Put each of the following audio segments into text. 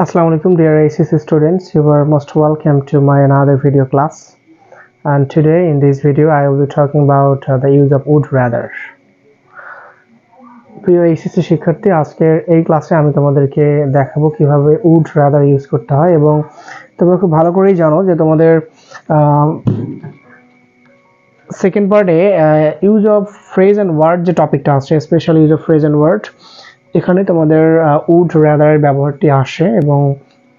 Assalamu alaikum dear ACC students, you are most welcome to my another video class, and today in this video I will be talking about the use of would rather. প্রিয় ACC শিক্ষার্থী, আজকের এই ক্লাসে আমি তোমাদেরকে দেখাবো কিভাবে would rather use করতে হয় এবং তোমরা খুব ভালো করেই জানো যে তোমাদের সেকেন্ড পার্টে use of phrase and word যে টপিকটা আছে, special use of phrase and word, এখানে তোমাদের would rather এর ব্যবহারটি আসে এবং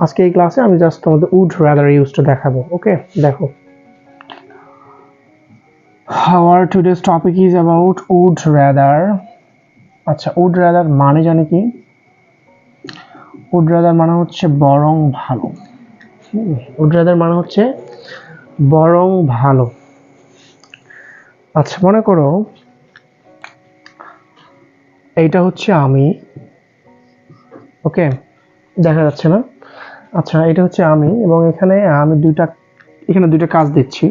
আজকে এই ক্লাসে আমি জাস্ট তোমাদের would rather ইউজটা দেখাবো। ওকে, দেখো, our today's topic is about would rather। আচ্ছা, would rather মানে জানি কি? would rather মানে হচ্ছে বরং ভালো। would rather মানে হচ্ছে বরং ভালো। আচ্ছা, মনে করো এইটা হচ্ছে আমি, ওকে, দেখা যাচ্ছে না? আচ্ছা, এটা হচ্ছে আমি এবং এখানে আমি দুইটা কাজ দিচ্ছি।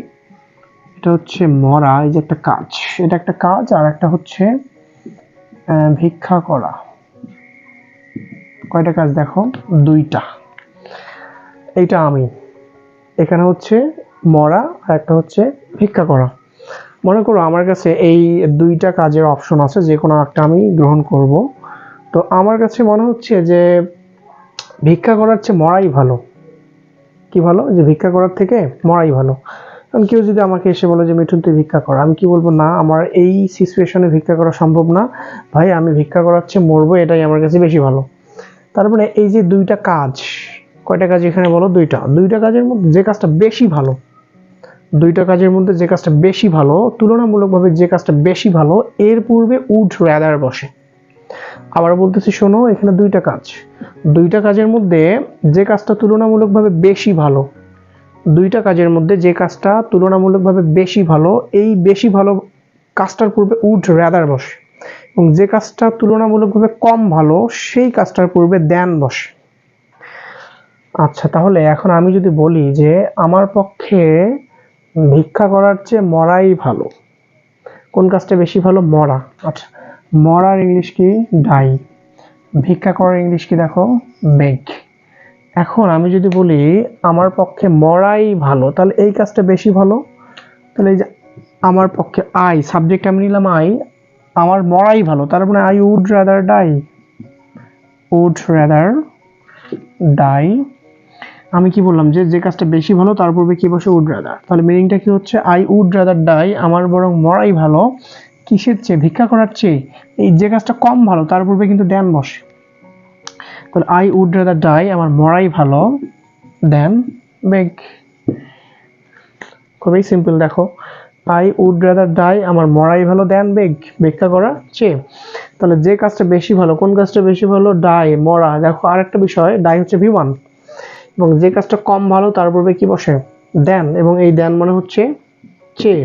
এটা হচ্ছে মরা, এই যে একটা কাজ, এটা একটা কাজ, আর একটা হচ্ছে ভিক্ষা করা। কয়টা কাজ দেখো? দুইটা। এইটা আমি, এখানে হচ্ছে মরা, আর একটা হচ্ছে ভিক্ষা করা। মনে করো আমার কাছে এই দুইটা কাজের অপশন আছে, যে কোনো একটা আমি গ্রহণ করব। তো আমার কাছে মনে হচ্ছে যে ভিক্ষা করার চেয়ে মরাই ভালো। কি ভালো? যে ভিক্ষা করার থেকে মরাই ভালো। কারণ কেউ যদি আমাকে এসে বলে যে মিঠুন তুই ভিক্ষা কর, আমি কি বলবো? না, আমার এই সিচুয়েশনে ভিক্ষা করা সম্ভব না ভাই, আমি ভিক্ষা করার চেয়ে মরবো, এটাই আমার কাছে বেশি ভালো। তারপরে এই যে দুইটা কাজ, কয়টা কাজ এখানে বলো? দুইটা কাজের মধ্যে যে কাজটা বেশি ভালো, দুইটা কাজের মধ্যে যে কাজটা বেশি ভালো, তুলনামূলকভাবে যে কাজটা বেশি ভালো, এর পূর্বে উড রাদার বসে। আবার বলতেছি, শোনো, এখানে দুইটা কাজের মধ্যে যে কাজটা তুলনামূলকভাবে বেশি ভালো, দুইটা কাজের মধ্যে যে কাজটা তুলনামূলকভাবে বেশি ভালো, এই বেশি ভালো কাজটার পূর্বে উড রাদার বসে, এবং যে কাজটা তুলনামূলকভাবে কম ভালো সেই কাজটার পূর্বে দেন বসে। আচ্ছা, তাহলে এখন আমি যদি বলি যে আমার পক্ষে ভিক্ষা করার চেয়ে মরাই ভালো, কোন কাজটা বেশি ভালো? মরা। আচ্ছা, মরার ইংলিশ কি? ডাই। ভিক্ষা করার ইংলিশ কি? দেখো, বেগ। এখন আমি যদি বলি আমার পক্ষে মরাই ভালো, তাহলে এই কাজটা বেশি ভালো। তাহলে এই যে আমার পক্ষে আই, সাবজেক্ট আমি নিলাম আই, আমার মরাই ভালো, তার মানে I would rather die. Would rather die. আমি কি বললাম? যে কাজটা বেশি ভালো তার পূর্বে কি বসে? Would rather. তাহলে মিনিংটা কি হচ্ছে? আই উড রাদার ডাই, আমার বরং মরাই ভালো। কিসের চেয়ে? ভিক্ষা করার চেয়ে। এই যে কাজটা কম ভালো তার পূর্বে কিন্তু দেন বসে। তাহলে আই উড রাদার ডাই, আমার মরাই ভালো, দেন বেগ। খুবই সিম্পল। দেখো, আই উড রাদার ডাই, আমার মরাই ভালো, দেন বেগ, ভিক্ষা করার চেয়ে। তাহলে যে কাজটা বেশি ভালো, কোন কাজটা বেশি ভালো? ডাই, মরা। দেখো, আরেকটা বিষয়, ডাই হচ্ছে V1, এবং যে কাজটা কম ভালো তার পূর্বে কি বসে? দেন, এবং এই দেন মানে হচ্ছে চেয়ে।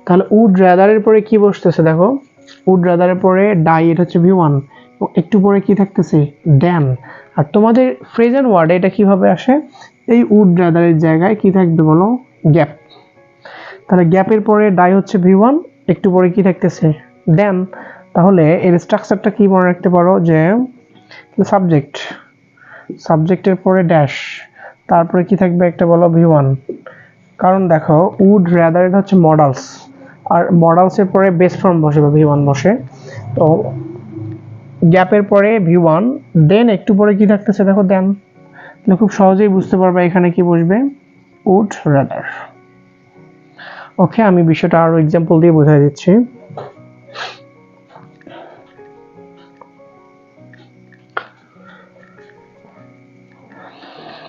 তাহলে উড রাদারের পরে কি বসতেছে? দেখো, উড রাদারের পরে ডাই, এটা হচ্ছে V1, একটু পরে কি থাকতেছে? দেন। আর তোমাদের ফ্রেজ এন্ড ওয়ার্ডে এটা কিভাবে আসে? এই উড রাদারের জায়গায় কি থাকবে বলো? গ্যাপ। তাহলে গ্যাপের পরে ডাই হচ্ছে V1, একটু পরে কি থাকতেছে? দেন। তাহলে এর স্ট্রাকচারটা কি মনে রাখতে পারো? যে সাবজেক্টের পরে ড্যাশ, তারপরে কি থাকবে? একটা বলো V1। কারণ দেখো, উড রাদার এটা হচ্ছে মডালস, আর মডালসের পরে বেস ফর্ম বসে বা V1 বসে। তো গ্যাপের পরে V1, দেন একটু পরে কি থাকতেছে? দেখো, দেন। তাহলে খুব সহজেই বুঝতে পারবে এখানে কি বসবে? Would rather. ওকে, আমি বিষয়টা আরো এক্সাম্পল দিয়ে বোঝাই দিচ্ছি।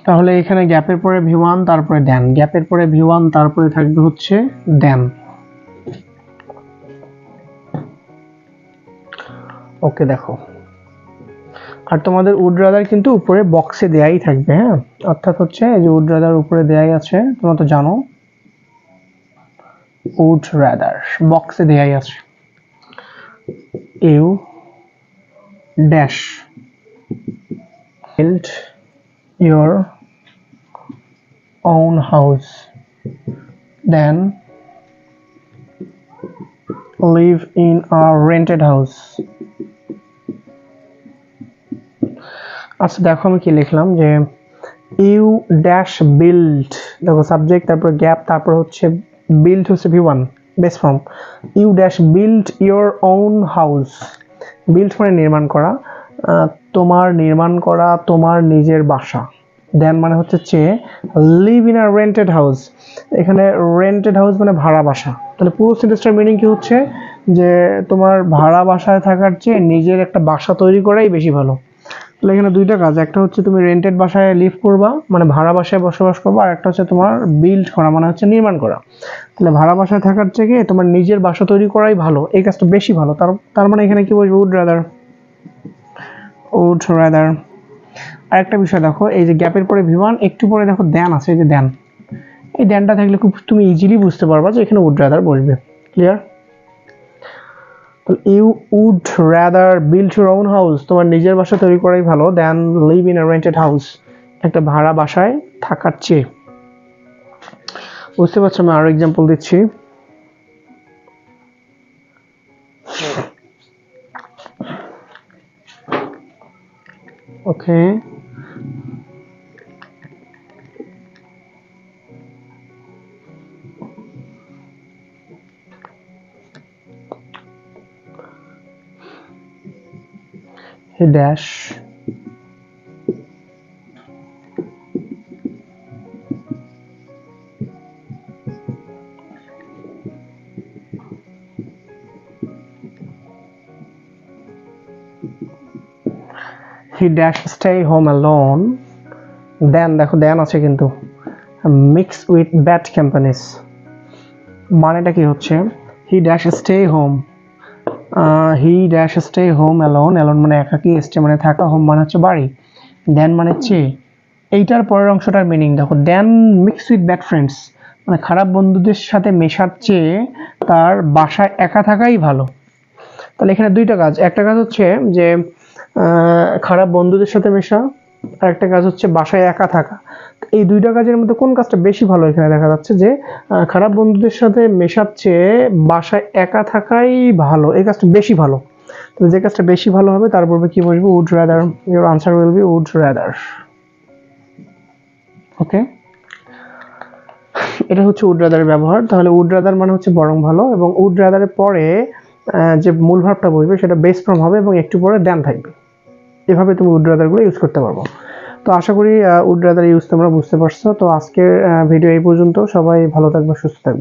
তাহলে এখানে গ্যাপের পরে V1, তারপরে দেন, গ্যাপের পরে V1, তারপরে থাকবে হচ্ছে দেন। ওকে, দেখো, আর তোমাদের উড রাদার কিন্তু উপরে বক্সে দেয়াই থাকবে, হ্যাঁ, অর্থাৎ হচ্ছে এই যে উড রাদার উপরে দেয়াই আছে, তোমরা তো জানো উড রাদার বক্সে দেয়াই আছে। You dash build your own house, then live in a rented house. আচ্ছা দেখো আমি কি লিখলাম যে ইউ ড্যাশ বিল্ড, দেখো সাবজেক্ট তারপর গ্যাপ তারপর হচ্ছে বিল্ড হচ্ছে V1 base form. You dash build your own house, build মানে নির্মাণ করা, তোমার নির্মাণ করা তোমার নিজের বাসা। দেন মানে হচ্ছে চেয়ে leave in a rented house, এখানে রেন্টেড হাউস মানে ভাড়া বাসা। তাহলে পুরো সেন্টেন্সটার মিনিং কি হচ্ছে যে তোমার ভাড়া বাসায় থাকার চেয়ে নিজের একটা বাসা তৈরি করাই বেশি ভালো। তাহলে এখানে দুইটা কাজ, একটা হচ্ছে তুমি রেন্টেড বাসায় লিভ করবা মানে ভাড়া বাসায় বসবাস করবা, আর একটা হচ্ছে তোমার বিল্ড করা মানে হচ্ছে নির্মাণ করা। তাহলে ভাড়া বাসায় থাকার থেকে তোমার নিজের বাসা তৈরি করাই ভালো, এই কাজটা বেশি ভালো। তার মানে এখানে কি বলবো, উড রাদার, উড রাদার। আরেকটা বিষয় দেখো, এই যে গ্যাপের পরে V1 একটু পরে দেখো দেন আছে, এই যে দেন, এই দেনটা থাকলে খুব তুমি ইজিলি বুঝতে পারবা যে এখানে উড রাদার বসবে। Clear? You would rather build your own house, তোমার নিজের বাসা তৈরি করাই ভালো, than live in a rented house, একটা ভাড়া বাসায় থাকার চেয়ে। বুঝতে পারছো? আমি আরো এক্সাম্পল দিচ্ছি। ওকে, he dash he dash stay home alone, দেন দেখো দেন আছে কিন্তু mix with bad companies, মানেটা কি হচ্ছে he dash stay home, he dash stay home alone, alone মানে একাকী, stay মানে থাকা, home মানে হচ্ছে বাড়ি, দেন মানে হচ্ছে এইটার পরের অংশটার মিনিং দেখো, দেন মিক্স উইথ ব্যাড ফ্রেন্ডস মানে খারাপ বন্ধুদের সাথে মেশার চেয়ে তার বাসায় একা থাকাই ভালো। তাহলে এখানে দুইটা কাজ, একটা কাজ হচ্ছে যে খারাপ বন্ধুদের সাথে মেশা, আর একটা কাজ হচ্ছে বাসায় একা থাকা। এই দুইটা কাজের মধ্যে কোন কাজটা বেশি ভালো? এখানে দেখা যাচ্ছে যে খারাপ বন্ধুদের সাথে মেশার চেয়ে বাসায় একা থাকাই ভালো, এই কাজটা বেশি ভালো। তো যে কাজটা বেশি ভালো হবে তার পূর্বে কি বসবে? Would rather. Your answer will be would rather. Okay, এটা হচ্ছে উড রাদারের ব্যবহার। তাহলে উড রাদার মানে হচ্ছে বরং ভালো, এবং উড রাদারের পরে যে মূল ভার্বটা বসবে সেটা বেস ফর্ম হবে এবং একটু পরে দেন থাকবে। এভাবে তুমি উড রাদার গুলো ইউজ করতে পারবো। তো আশা করি উড রাদার ইউজ তোমরা বুঝতে পারছো। তো আজকের ভিডিও এই পর্যন্ত। সবাই ভালো থাকবে, সুস্থ থাকবে।